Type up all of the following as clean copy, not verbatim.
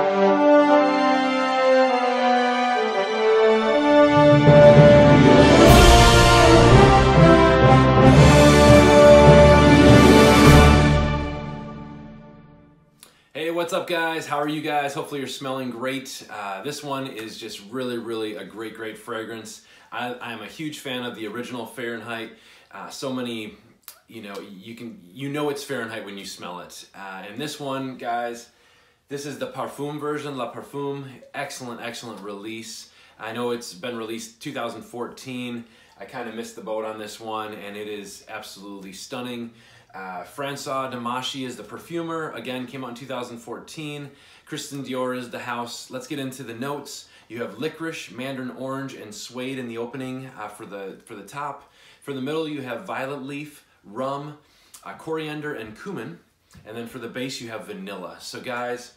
Hey, what's up guys? How are you guys? Hopefully you're smelling great. This one is just really a great fragrance. I'm a huge fan of the original Fahrenheit. So many, you know it's Fahrenheit when you smell it. And this one, guys, this is the Parfum version, La Parfum. Excellent release. I know it's been released 2014. I kind of missed the boat on this one, and it is absolutely stunning. François Damashi is the perfumer. Again, came out in 2014. Christian Dior is the house. Let's get into the notes. You have licorice, mandarin orange, and suede in the opening for the top. For the middle, you have violet leaf, rum, coriander, and cumin. And then for the base, you have vanilla. So guys,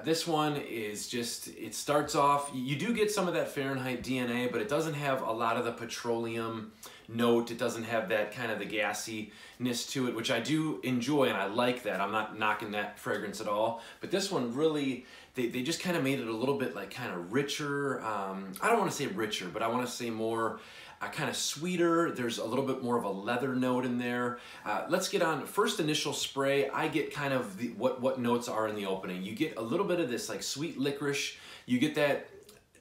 this one is just, it starts off, you do get some of that Fahrenheit DNA, but it doesn't have a lot of the petroleum note. It doesn't have that kind of the gassiness to it, which I do enjoy, and I like that. I'm not knocking that fragrance at all. But this one really, they just kind of made it a little bit like kind of richer. I don't want to say richer, but I want to say more kind of sweeter. There's a little bit more of a leather note in there. Let's get on first initial spray. I get kind of what notes are in the opening. You get a little bit of this like sweet licorice. You get that,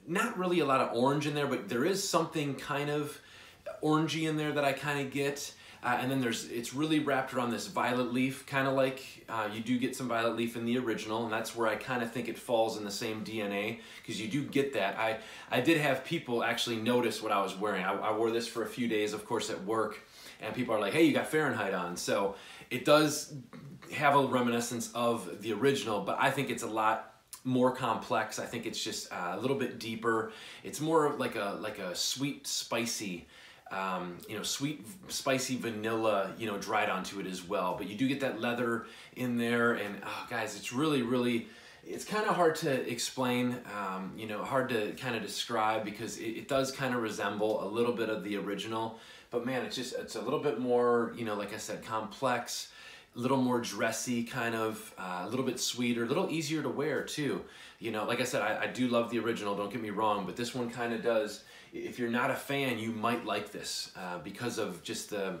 not really a lot of orange in there, but there is something kind of orangey in there that I kind of get. And then it's really wrapped around this violet leaf, kind of like you do get some violet leaf in the original, and that's where I kind of think it falls in the same DNA, because you do get that. I did have people actually notice what I was wearing. I wore this for a few days, of course, at work, and people are like, hey, you got Fahrenheit on. So it does have a reminiscence of the original, but I think it's a lot more complex. I think it's just a little bit deeper. It's more like a sweet, spicy, sweet, spicy vanilla, dried onto it as well. But you do get that leather in there, and oh, guys, it's really, it's kind of hard to explain, hard to kind of describe, because it does kind of resemble a little bit of the original. But man, it's a little bit more, like I said, complex, a little more dressy, kind of, a little bit sweeter, a little easier to wear too. Like I said, I do love the original, don't get me wrong, but this one kind of does. If you're not a fan, you might like this because of just the,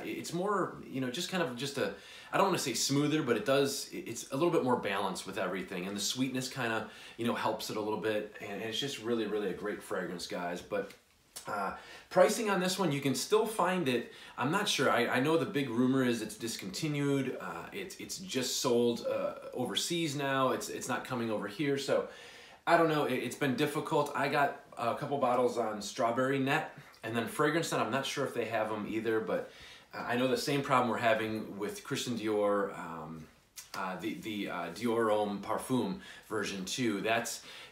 it's more, just kind of just a, I don't want to say smoother, but it's a little bit more balanced with everything. And the sweetness kind of, helps it a little bit. And it's just really a great fragrance, guys. But pricing on this one, you can still find it. I'm not sure. I know the big rumor is it's discontinued. It's just sold overseas now. It's not coming over here. So I don't know. It's been difficult. I got a couple bottles on Strawberry Net, and then Fragrance Net. I'm not sure if they have them either, but I know the same problem we're having with Christian Dior, the Dior Homme Parfum version 2.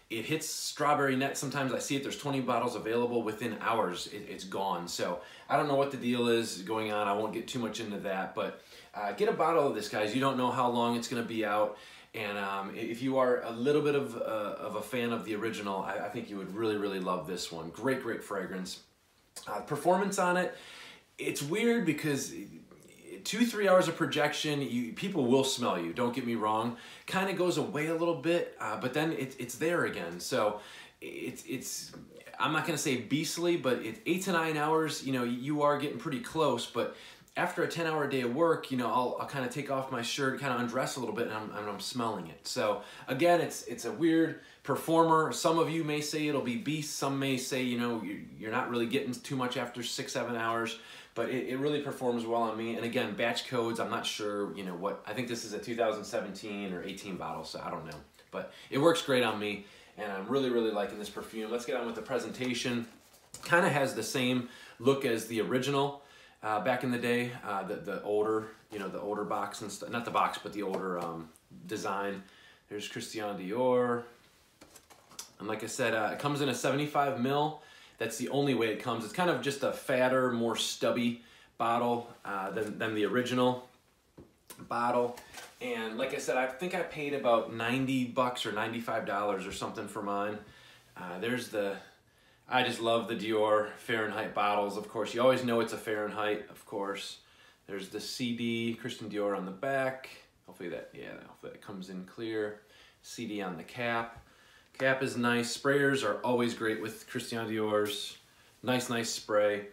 It hits Strawberry Net. Sometimes I see it, there's 20 bottles available. Within hours, it's gone. So I don't know what the deal is going on. I won't get too much into that, but get a bottle of this, guys. You don't know how long it's going to be out. And if you are a little bit of a fan of the original, I think you would really love this one. Great fragrance. Performance on it, it's weird because 2-3 hours of projection, people will smell you, don't get me wrong. Kind of goes away a little bit, but then it's there again. So it's I'm not going to say beastly, but 8 to 9 hours, you are getting pretty close. But after a 10-hour day of work, I'll kind of take off my shirt, kind of undress a little bit, and I'm smelling it. So again, it's a weird performer. Some of you may say it'll be beast. Some may say, you're not really getting too much after 6-7 hours, but it really performs well on me. And again, batch codes, I'm not sure, what, I think this is a 2017 or 18 bottle, so I don't know. But it works great on me, and I'm really liking this perfume. Let's get on with the presentation. Kind of has the same look as the original. Back in the day, the older, the older box and stuff, not the box, but the older design. There's Christian Dior. And like I said, it comes in a 75 ml. That's the only way it comes. It's kind of just a fatter, more stubby bottle than the original bottle. And like I said, I think I paid about 90 bucks or $95 or something for mine. I just love the Dior Fahrenheit bottles, of course. You always know it's a Fahrenheit, of course. There's the CD, Christian Dior on the back. Hopefully that comes in clear. CD on the cap. Cap is nice. Sprayers are always great with Christian Dior's. Nice, nice spray.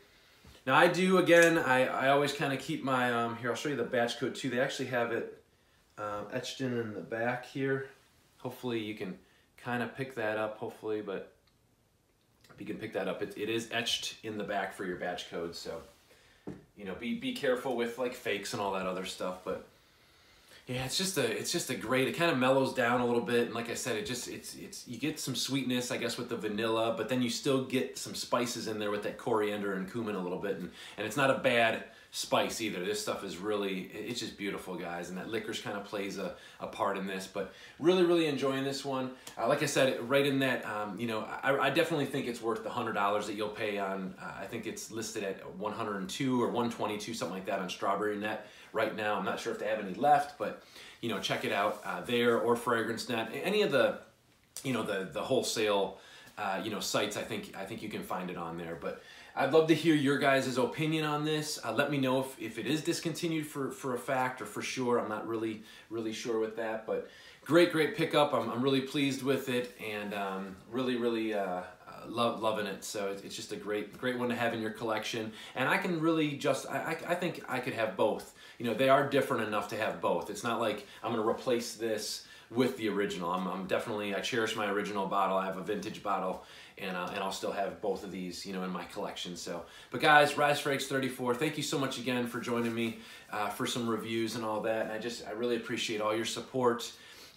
Now I do, again, I always kind of keep my, here I'll show you the batch code too. They actually have it etched in the back here. Hopefully you can kind of pick that up, hopefully, but if you can pick that up, it is etched in the back for your batch code. So, you know, be careful with like fakes and all that other stuff, but yeah, it's just a great, it kind of mellows down a little bit, and like I said, you get some sweetness, I guess, with the vanilla, but then you still get some spices in there with that coriander and cumin a little bit, and it's not a bad spice either. This stuff is really, it's just beautiful, guys, and that licorice kind of plays a part in this, but really, really enjoying this one. Like I said, right in that, you know, I definitely think it's worth the $100 that you'll pay on, I think it's listed at 102 or 122, something like that on Strawberry Net right now. I'm not sure if they have any left, but, you know, check it out there, or Fragrance Net, any of the, you know, the wholesale, you know, sites. I think you can find it on there. But I'd love to hear your guys' opinion on this. Let me know if it is discontinued for a fact or for sure. I'm not really sure with that, but great pickup. I'm really pleased with it, and really loving it. So it's just a great one to have in your collection. And I can really I think I could have both. You know, they are different enough to have both. It's not like I'm going to replace this with the original. I'm definitely, I cherish my original bottle. I have a vintage bottle, and I'll still have both of these, you know, in my collection. So, but guys, RazFrakes34, thank you so much again for joining me for some reviews and all that. And I really appreciate all your support.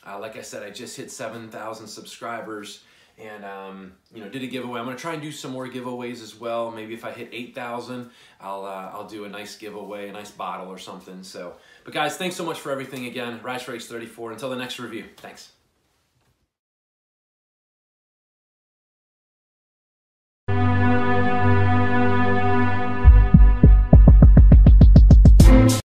Like I said, I just hit 7,000 subscribers, and you know, did a giveaway. I'm gonna try and do some more giveaways as well. Maybe if I hit 8,000, I'll do a nice giveaway, a nice bottle or something. So, but guys, thanks so much for everything again. RazFrakes34. Until the next review, thanks.